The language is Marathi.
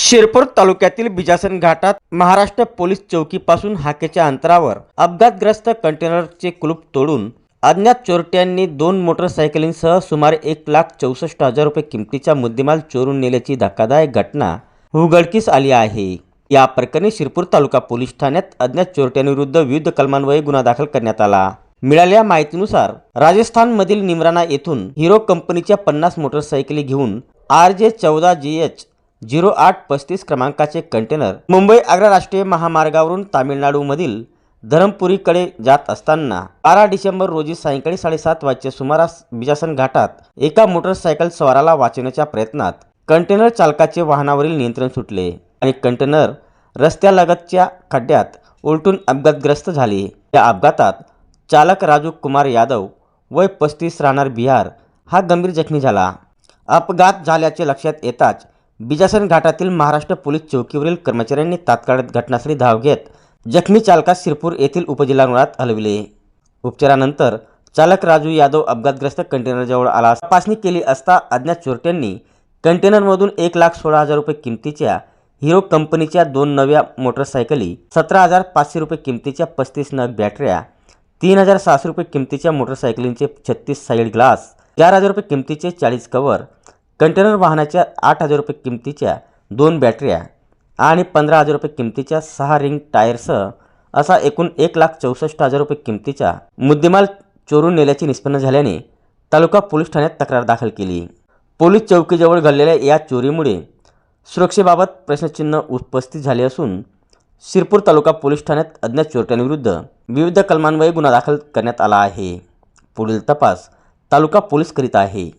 शिरपूर तालुक्यातील बिजासन घाटात महाराष्ट्र पोलीस चौकीपासून हाकेच्या अंतरावर अपघातग्रस्त कंटेनरचे कुलूप तोडून अज्ञात चोरट्यांनी 2 मोटरसायकलींसह सुमारे 1,64,000 रुपये किमतीचा मुद्देमाल चोरून नेल्याची धक्कादायक घटना उघडकीस आली आहे। या प्रकरणी शिरपूर तालुका पोलीस ठाण्यात अज्ञात चोरट्यांविरुद्ध विविध कलमान्वये गुन्हा दाखल करण्यात आला। मिळालेल्या माहितीनुसार राजस्थानमधील निमराना येथून हिरो कंपनीच्या 50 मोटरसायकली घेऊन RJ14GH 0835 क्रमांकाचे कंटेनर मुंबई आग्रा राष्ट्रीय महामार्गावरून तामिळनाडूमधील धरमपुरीकडे जात असताना 12 डिसेंबर रोजी सायंकाळी 7:30 वाजच्या सुमारास बिजासन घाटात एका मोटरसायकल स्वाराला वाचवण्याच्या प्रयत्नात कंटेनर चालकाचे वाहनावरील नियंत्रण सुटले आणि कंटेनर रस्त्यालगतच्या खड्ड्यात उलटून अपघातग्रस्त झाले। या अपघातात चालक राजू कुमार यादव वय 35 राहणार बिहार हा गंभीर जखमी झाला। अपघात झाल्याचे लक्षात येताच बिजासन घाटातील महाराष्ट्र पोलीस चौकीवरील कर्मचाऱ्यांनी तात्काळ घटनास्थळी धाव घेत जखमी चालकास शिरपूर येथील उपजिल्हा रुग्णालयात हलविले। उपचारानंतर चालक राजू यादव अपघातग्रस्त कंटेनरजवळ आला। तपासणी केली असता अज्ञात चोरट्यांनी कंटेनरमधून 1,16,000 रुपये किमतीच्या हिरो कंपनीच्या 2 नव्या मोटरसायकली, 17,500 रुपये किमतीच्या 35 नग बॅटऱ्या, 3,600 रुपये किमतीच्या मोटरसायकलींचे 36 साईड ग्लास, 4,000 रुपये किमतीचे 40 कव्हर, कंटेनर वाहनाच्या 8,000 रुपये किमतीच्या 2 बॅटऱ्या आणि 15,000 रुपये किमतीच्या 6 रिंग टायरसह असा एकूण 1,64,000 रुपये किमतीचा मुद्देमाल चोरून नेल्याचे निष्पन्न झाल्याने तालुका पोलीस ठाण्यात तक्रार दाखल केली। पोलीस चौकीजवळ घडलेल्या या चोरीमुळे सुरक्षेबाबत प्रश्नचिन्ह उपस्थित झाले असून शिरपूर तालुका पोलीस ठाण्यात अज्ञात चोरट्यांविरुद्ध विविध कलमान्वये गुन्हा दाखल करण्यात आला आहे। पुढील तपास तालुका पोलीस करीत आहे।